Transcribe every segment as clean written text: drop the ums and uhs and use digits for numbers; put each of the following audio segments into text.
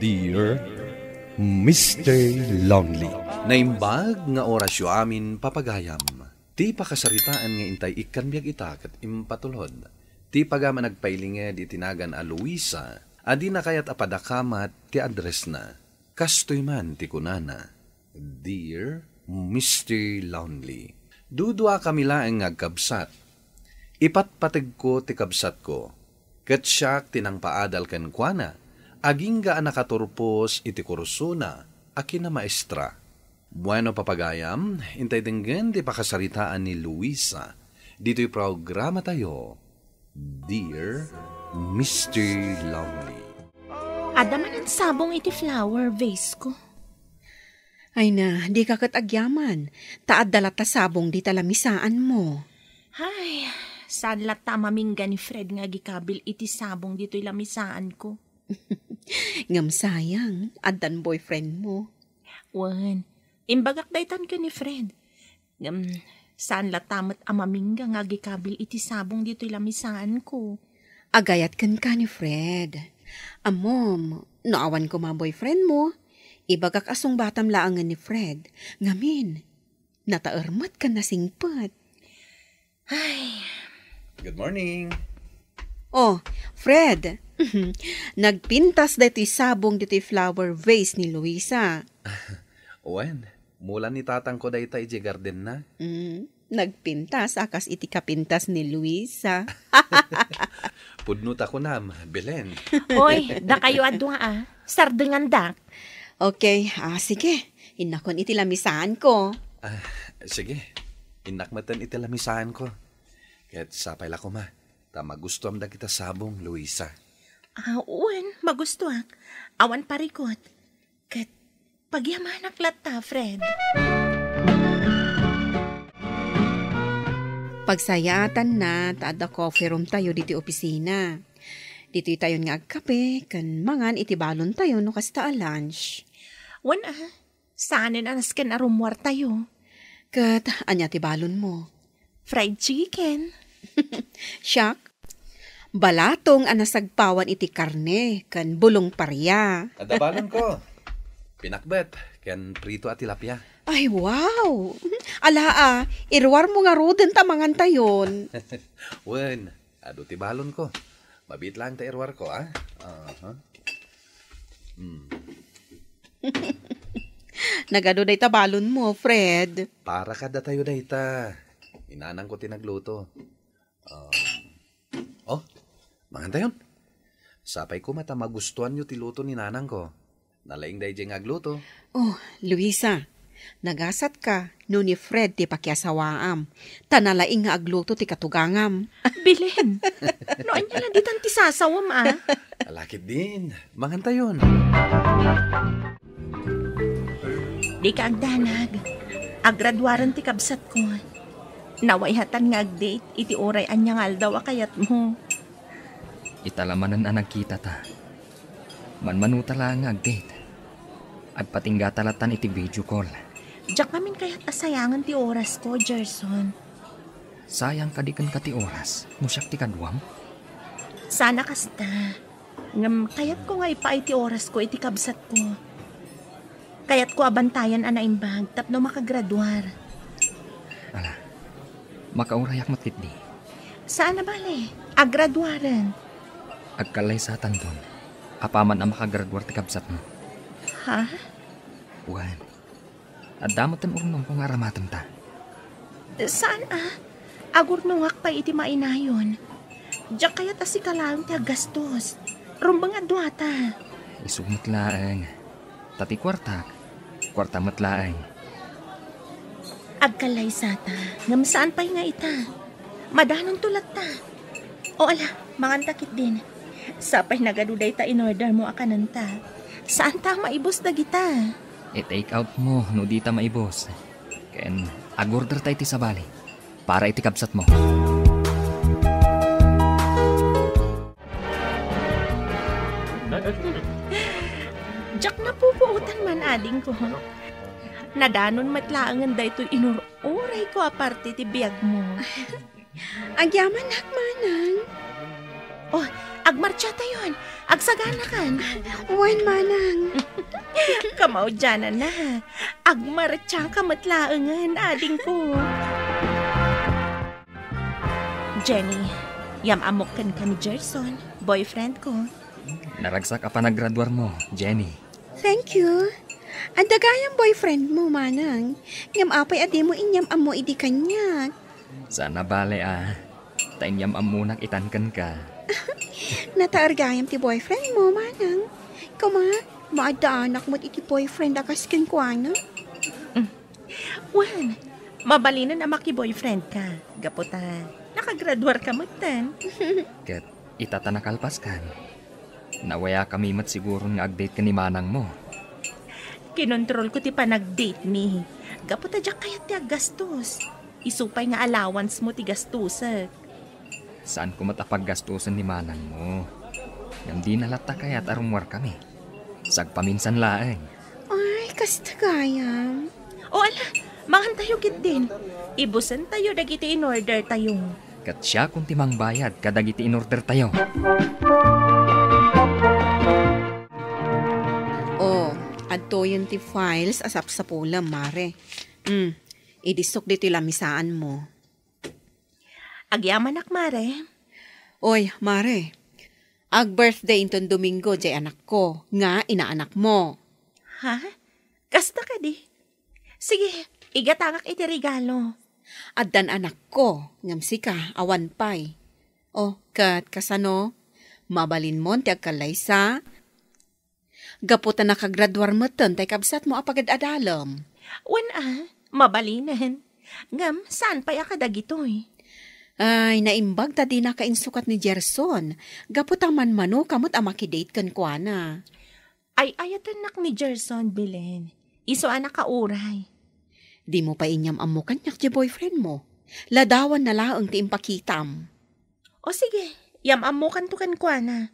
Dear Mr. Lonely. Naimbag nga orasyo amin papagayam. Ti pakasaritaan nga intay ikan biyag ita kat impatulod. Ti pagama nagpailinged itinagan a Luisa, adi na kayat apadakamat ti address na. Kastoy man ti kunana. Dear Mr. Lonely. Dudua kami laeng ngagkabsat. Ipatpateg ko ti kabsat ko. Ket siyak tinang paadal ken kuana. Aging ga nakaturpos iti kursuna, akin na maestra. Bueno papagayam, intay denggen di pakasaritaan ni Luisa. Dito'y programa tayo, Dear Mr. Lonely. Adaman ang sabong iti flower vase ko. Ay na, di ka katagyaman. Taad dalat ta sabong di talamisaan mo. Ay, saan lata mamingga ni Fred nga gikabil iti sabong dito'y lamisaan ko. Ngam sayang, adan boyfriend mo. Wan, imbagak daytan ka ni Fred. Ngam, saan latamat amamingga nga gikabil iti sabong dito'y lamisaan ko. Agayat kan ka ni Fred. Amom, naawan ko mga boyfriend mo. Ibagak asong batam laangan ni Fred. Ngamin, nataermat ka na singpat. Ay. Good morning. Oh, Fred, nagpintas dito'y sabong dito'y flower vase ni Luisa. Wen, mula ni tatang ko dayta iti garden na. Nagpintas, akas iti kapintas ni Luisa. Pudnut ako nam, Belen. Hoy, da kayo adwa sardengan dak. Okay, sige. Inakon iti lamisaan ko. Sige, inakmatan iti lamisaan ko. Kaya't sapay la ko ma. Tama gusto am da kita sabong, Luisa. Uwan, magusto ak. Awan parikot. Kat pagyamanak lata, Fred. Pagsayatan na, taada coffee room tayo diti opisina. Dito'y tayo nga agkape, kan mangan itibalon tayo no kasta a lunch. Wan saanin anas kan arumwar tayo. Kat, anya tibalon mo? Fried chicken. Siyak, balatong anasagpawan iti karne, kan bulong parya. Adabalon ko. Pinakbet, ken prito at tilapia. Ay, wow! Alaa, irwar mo nga roden tamangan tayon. Wen, ado tibalon ko. Mabit lang ta irwar ko, Nagado day tabalon mo, Fred. Para kada tayo dayta. Inanang ko tinagluto. Mangan tayon. Sapay ko mata magustuhan nyo tiluto ni nanang ko. Nalaing day jeng agluto. Oh, Luisa, nagasat ka no ni Fred ti pakyasawaam. Tanalaing nga agluto ti katugangam. Bilen, noan niya lang ditan ti sasawam Alakit din. Mangan tayon. Di ka agdanag. Agradwaran ti kabsat ko. Nawayhatan nga agdate iti oray anyang aldaw akayat mo. Italamanan ang nagkita ta. Manmanuta lang nga agdate. Agpatingga talatan iti video call. Diyak namin kaya't asayangan ti oras ko, Gerson. Sayang kadikan ka ti oras. Musyak ti kadwam. Sana kasta. Ngam kayat ko nga ipaay ti oras ko iti kabsat ko. Kayat ko abantayan anaimbag tapno makagraduar. Ala, makaurayak matit di. Saan na bale? Agraduaran. Agkalay sa tandon. Apaman ang makagraduar ti kabsat mo. Ha? Wan. Adamatan urnong kong aramatan ta. Saan agurnungak pa iti mainayon. Diyak kaya't asikalang ti agastos. Rumbang adwata. Isugmat laang. Tati kwartak. Kwarta matlaang. Agkalay sata. Ngam saan pa'y nga ita? Madanong tulat ta. O ala, mangantakit din. Sapay nagaduday ta in order mo akananta. Saan ta maibos na gita? I-take out mo, no di ta maibos. Ken, agorder tayo ti sabali. Para iti kabsat mo. Diyak na pupuutan man ading ko. Nadanon matlaangan da ito inururay ko aparte ti biyag mo. Agyaman nakmanang. Oh, Agmarcha tayon. Agsagana kan. Wan, manang. Kamaw dyan na. Agmarcha kamatlaangan, ading ko. Jenny, yamamokan ka ni Gerson, boyfriend ko. Naragsak ka pa naggraduar mo, Jenny. Thank you. Ang dagayang boyfriend mo, manang. Ngam apay adi mo inyam amo idi kanya. Sana bale Tainyam amunak itankan ka. Nataargayam ti boyfriend mo, manang. Kuma, maadaanak mo't iti boyfriend akas kinkwana. Wan, mabalinan na maki-boyfriend ka. Gaputa, nakagraduar ka matan. Kat itatanakalpas kan. Nawaya kami mat siguro nga agdate ka ni manang mo. Kinontrol ko ti pa nag-date mi. Gaputa dyak kayat ti gastos. Isupay nga allowance mo ti gastusak. Saan ko matapaggastusan ni manang mo? Ngam di nalata kaya't arumwar kami. Sagpaminsan laeng. Ay, kastagayam. O ala, mangan tayo git din. Ibusan tayo dagiti in order tayo. Kat siya kung timang bayad kadagiti in order tayo. Adto yun ti files asap sa pula, mare. Idisok dito lamisaan mo. Agyaman ak, mare. Oy, mare. Ag-birthday inton Domingo, jay anak ko. Nga, inaanak mo. Ha? Kasta ka di. Sige, igatangak iti regalo. Addan anak ko. Ngamsi ka, awan pay. Kat kasano? Mabalin mo, ti agkalaysa. Gaputan nakagraduar mo ton, tay kabsat mo apagad adalam. Wan mabalinan. Ngam, saan pa yakadagitoy? Ay, naimbag ta di nakainsukat ni Gerson. Gaputan man mano kamot amakidate kan kuana. Ay, ayatan nak ni Gerson, Belen. Iso anak kauray. Di mo pa inyam amo kanyak di boyfriend mo. Ladawan na laang ti impakitam. O sige, yamam mo kanto kan kuana.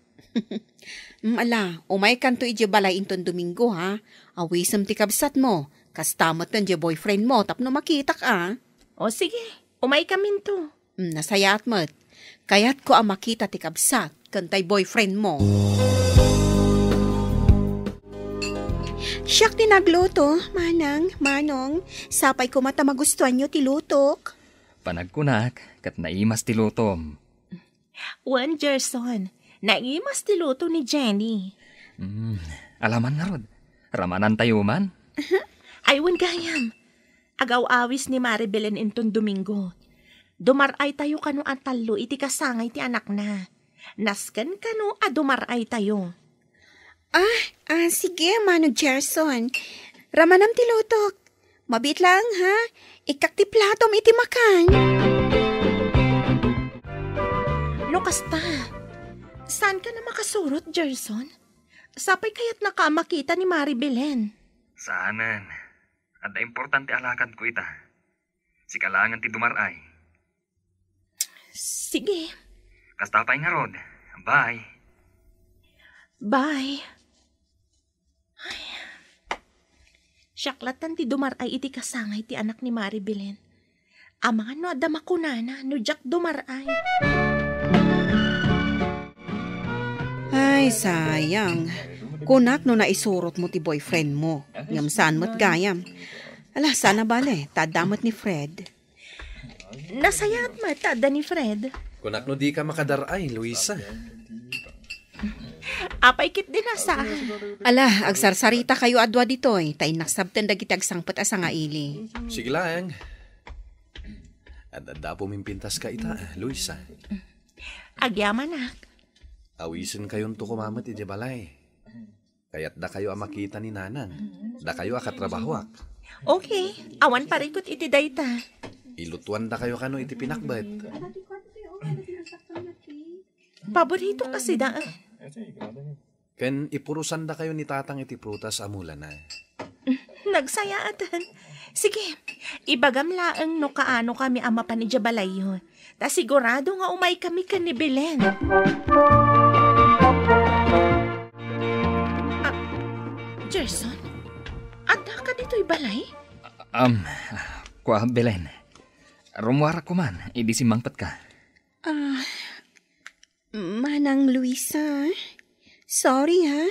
Ala, umay kanto iti balay inton Domingo, ha? Awisam ti kabsat mo. Kastamot ng di boyfriend mo, tapno makita ka. O sige, umay kamin to. Nasayat mo't. Kaya't ko ang makita ti kabsat, kantay boyfriend mo. Siyak tinagluto, manong. Sapay ko mata magustuhan nyo ti lutok. Panagkunak, kat naimas ti lutom. Wan, Gerson. Naimas ti luto ni Jenny. Alaman nga rod. Ramanan tayo man. Aywan gayam. Agaw-awis ni Maribelen inton Domingo. Dumaray tayo kano ang talo iti kasangay ti anak na. Nasken kano dumaray tayo. Sige, Manong Gerson. Ramanam ti lutok. Mabit lang, ha? Ikak ti platom iti makan. No, kasta. Saan ka na makasurot, Gerson? Sapay kaya't nakamakita ni Maribelen. Saanan. At importante alakad ko ita. Si kalangan ti dumaray. Sige. Kastapay nga rod. Bye. Bye. Ay. Syaklatan ti dumaray iti kasangay ti anak ni Maribelen. Amangan no adama kunana no jak dumaray. Ay, sayang. Kunak no naisurot mo ti boyfriend mo. Ngam saan mo't gayam. Ala, sana bale, tadamot ni Fred. Nasayat matada ni Fred. Kunak no di ka makadaray, Luisa. Apay kit din asa. Ala, agsarsarita kayo adwa ditoy. Tay naksabten dagiti agsangpet asa nga ili. Sige lang. At po mimpintas ka ita, Luisa. Agyaman ak. Awisin kayong tukumamat iti balay. Kaya't da kayo makita ni nanang. Da kayo akatrabahwak. Okay, awan parikot iti dayta. Ilutuan da kayo kano iti pinakbet. Paborito kasi daan. Ken ipurusan da kayo ni tatang iti prutas amula na. Nagsayaatan. Sige, ibagam laeng no kaano kami ama pa ni Jabalayo. Ta sigurado nga umay kami kan ni Belen. Gerson, ada ka dito'y balay? Kwa Belen. Rumuara ko man, idi simangpat ka. Manang Luisa, sorry ha.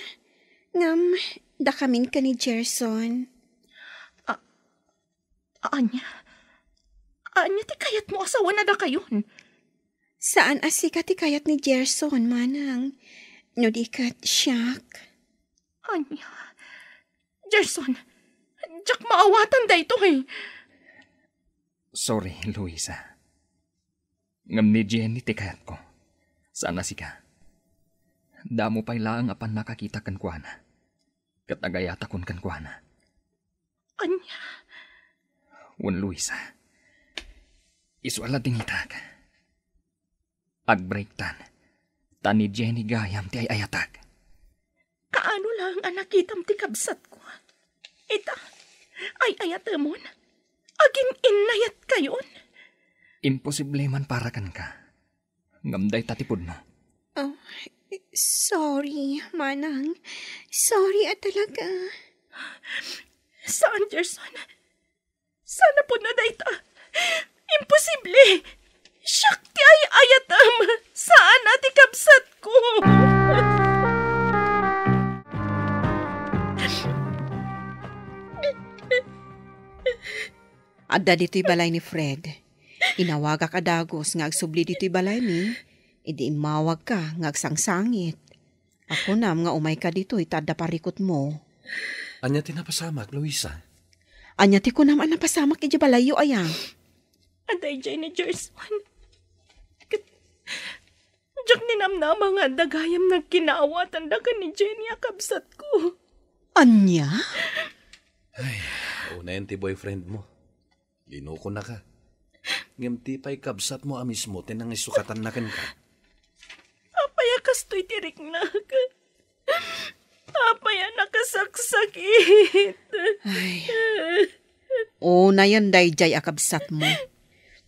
Ngam, dakamin ka ni Gerson. Anya ti kayat mo asawa na da kayon. Saan asika ti kayat ni Gerson, manang? No di kat siyak. Anya, Gerson, jak maawatan da ito eh. Sorry, Luisa. Ngam ni Jenny ti kayat ko. Saan asika? Damo pa'y laang apan nakakita kan kuana. Kat agayata kun kan kuana. Anya, Wan Luisa. Isuala dingitag. Agbreak tan. Tani Jenny gayam ti ay ayatag. kaano lang ang nakitam ti kabsat ko. Ita, ay ayatamon. Agin inayat kayon. Imposible man para kan ka. Ngamday tatipod mo. Oh, sorry, manang. Sorry at talaga. Saan, Gerson? Sana po na dayta. Imposible. Siyak ti ay ayatam. Saan ati kabsat ko? Adda dito'y balay ni Fred. Inawagak adagos nga agsubli dito'y balay mi. Idi imawag ka nga agsangsangit. Ako nam nga umay ka dito'y tada parikot mo. Anya tinapasamak, Luisa. Anya ti ko naman napasamak iti balayo ayang. Anday dyan ni Gerson. Diyak ninamnama nga dagayam nagkinaawatan da ka ni Jenny akabsat ko. Anya? Ay, una yan ti boyfriend mo. Linuko na ka. Ngam ti pa'y kabsat mo amis mo, tinang isukatan na kan ka. Apaya kastoy tirik na ka. Apaya nakasaksakit. Ay. Una yan dayjay akabsat mo.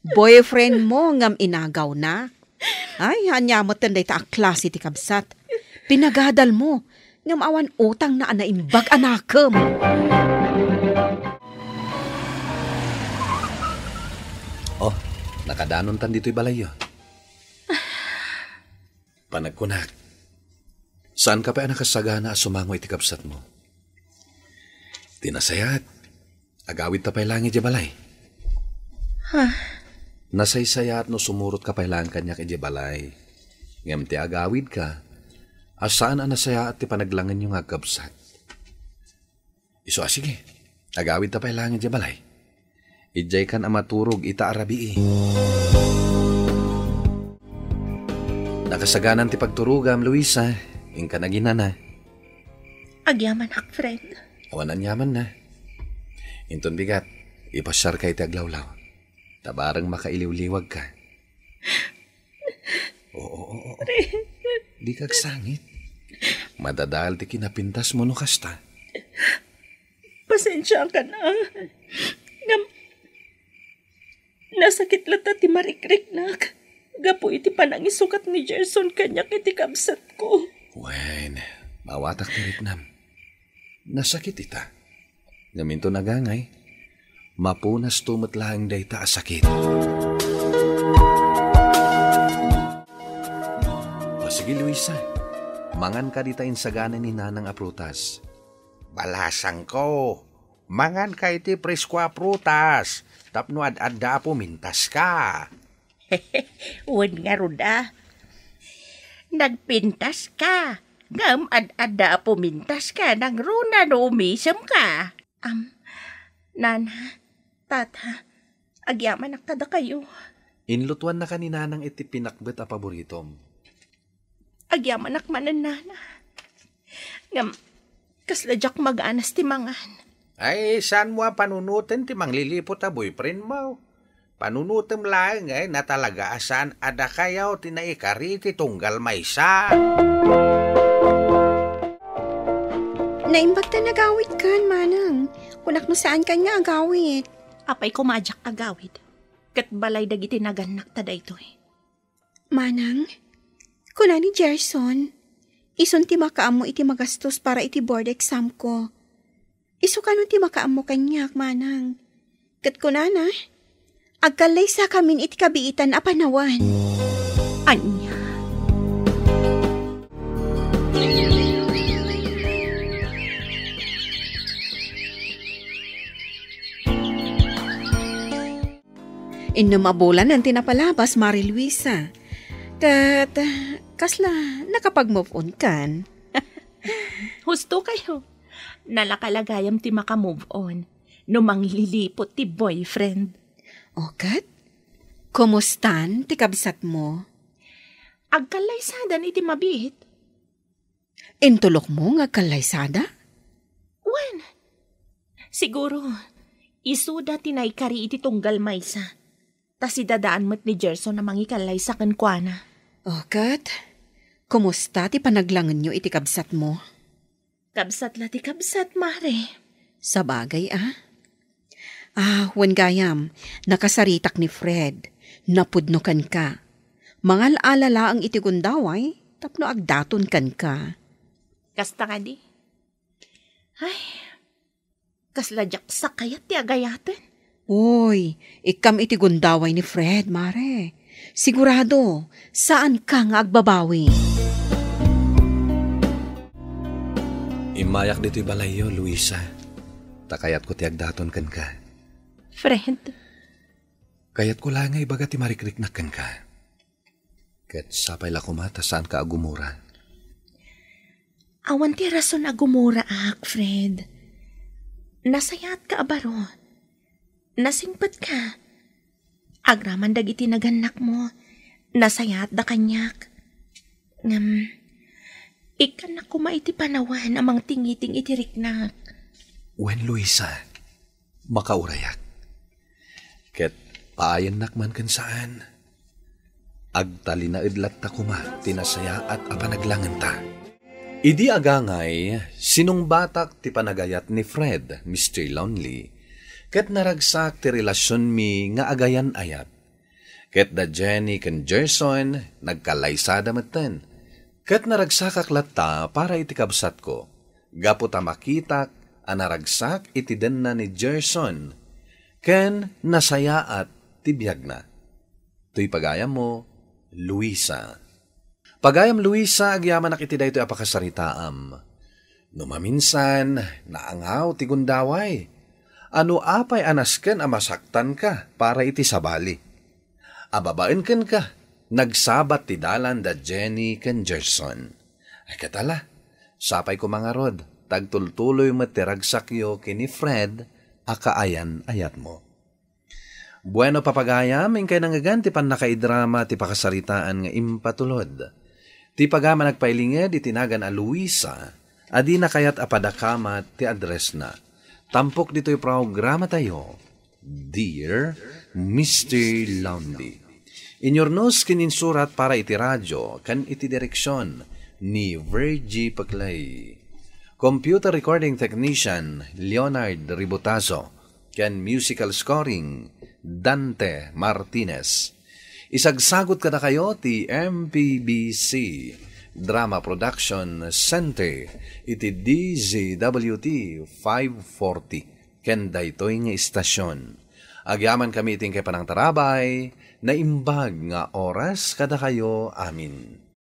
Boyfriend mo ngam inagaw na. Ay, hanyamot tanday ta klase ti kabsat. Pinagadal mo. Ngam awan utang na anaimbag anakam. Oh, nakadanon tan dito'y balayo. Panagkunak. Saan ka pa nakasagana sumango iti kabsat mo? Tinasayat. Agawid ta pa'y langit di balay. Nasaysayat no sumurot ka pa'y lang kanya kay di balay. Ngam ti agawid ka. Asaan ang nasaya at ti panaglangan yung agkabsat? Iso sige. Agawid ta pa'y langit di balay. Ijay kan amaturog ita arabii. Nakasaganan ti pagturugam, Luisa. Ingka na ginana. Agyaman hak, friend. Awanan yaman na. Inton bigat, ipasyar ka iti aglawlaw. Tabarang makailiw-liwag ka. Oo. Di kagsangit. Madadal ti kinapintas mo no kasta. Pasensya ka na. Nasakit lata ti marikrik nak. Gapo iti panangisukat ni Gerson kanya kiti kabsat ko. Wen, mawatak ti riknam. Nasakit ita. Ngaminto nagangay. Mapunas tumatlaang dayta asakit. O sige, Luisa. Mangan ka dita insagana ni Nanang aprutas. Balasang ko. Mangan ka iti presko prutas. Tapno ad-adda po mintas ka. Uwan nga ruda. Nagpintas ka. Ngam ad-ada pumintas ka. Nang runa no umisam ka. Nana, tata, agyaman naktada kayo. Inlutuan na ka ni Nanang iti pinakbet a paboritom. Agyaman nakmanan, nana. Ngam, kasladyak mag-anas ti mangan. Ay, saan mo panunutin ti manglilipot a boyfriend mo? Panunutim lang na talaga asan ada kayaw tinaikari ti tunggal maysa. Naimbag ta nagawid kan, manang. Kunak no saan ka nga agawid. Apay kumadyak agawid. Kat balay dagiti naganak tada ito eh. Manang, kuna ni Gerson, ison ti makaam mo iti magastos para iti board exam ko. Iso ka nun ti makaam mo kanyak, manang. Kat kuna na, agkalay sa kamin iti kabiitan a panawan. Anya, Inumabulan ang tinapalabas, Mari Luisa. Kat, kasla, nakapag-move on kan. Husto kayo. Nalakalagayam ti maka-move on. No manglilipot ti boyfriend. O kat, kumustan ti kabsat mo? Agkalaysadan iti mabit. Intulok mo nga kalaysada? Wen, siguro, isuda tinaykari iti tunggal maysa. Tas idadaan mo't ni Gerson na mangikalay sa kankwana. O kat, kumusta ti panaglangan nyo iti kabsat mo? Kabsat la ti kabsat, Mare. Sa bagay, ah? Wen gayam, nakasaritak ni Fred, napudnokan ka. Mangal alala ang itigundaway, tapno agdaton kan ka. Kasta ka di. Ay, kasladyak sa kayat ti agayaten. Uy, ikam itigundaway ni Fred, Mare. Sigurado, saan ka nga agbabawi? Imayak dito'y balayo, Luisa. Takayat ko ti agdaton kan ka. Fred, Kayat ko lang nga ibaga ti marikrik kan ka. Ket sapay la kumata saan ka agumura. awan ti rason agumura ak, Fred. Nasayat ka abaro. Nasingpat ka. Agraman dagiti naganak mo. Nasayat da kanyak. Ikan na kumaiti panawan amang tingiting itiriknak. Wen, Luisa, makaurayak. Ket paayan nakman kan saan. Agtali na idlat ta kuma, tinasaya at apanaglangan ta. Idi agangay, sinong batak ti panagayat ni Fred, Mr. Lonely, ket naragsak ti relasyon mi nga agayan ayat. Ket da Jenny ken Gerson, nagkalaysada maten. Ket naragsak aklatta para iti kabsat ko. Gapo ta makitak, anaragsak iti den na ni Gerson. Ken nasayaat ti biyag na. Tuy pagayam mo, Luisa. Pagayam Luisa, agyaman nakiti daytoy apakasaritaam. Numaminsan, naangaw ti gundaway. Ano apay anasken amasaktan ka para iti sabali. Ababaen ken ka, nagsabat ti dalan da Jenny ken Gerson. Ay katala, sapay ko mga rod, tagtultuloy matiragsakyo kini Fred, akaayan ayat mo. Bueno papagayam, ingkay nangagan ti pan nakaidrama ti pakasaritaan nga impatulod. Ti pagama nagpailinged itinagan a Luisa, adi na kayat apadakamat ti address na. Tampok dito'y programa tayo, Dear Mr. Lonely. Inyornos kininsurat para iti radyo, kan iti direksyon ni Virgie Paclay. Computer Recording Technician, Leonard Ributazo. Kan musical scoring, Dante Martinez. Isagsagot kada kayo ti MPBC Drama Production Center iti DZWT 540 ken daytoy nga istasyon. Agyaman kami iting kay panang tarabay na imbag nga oras kada kayo amin.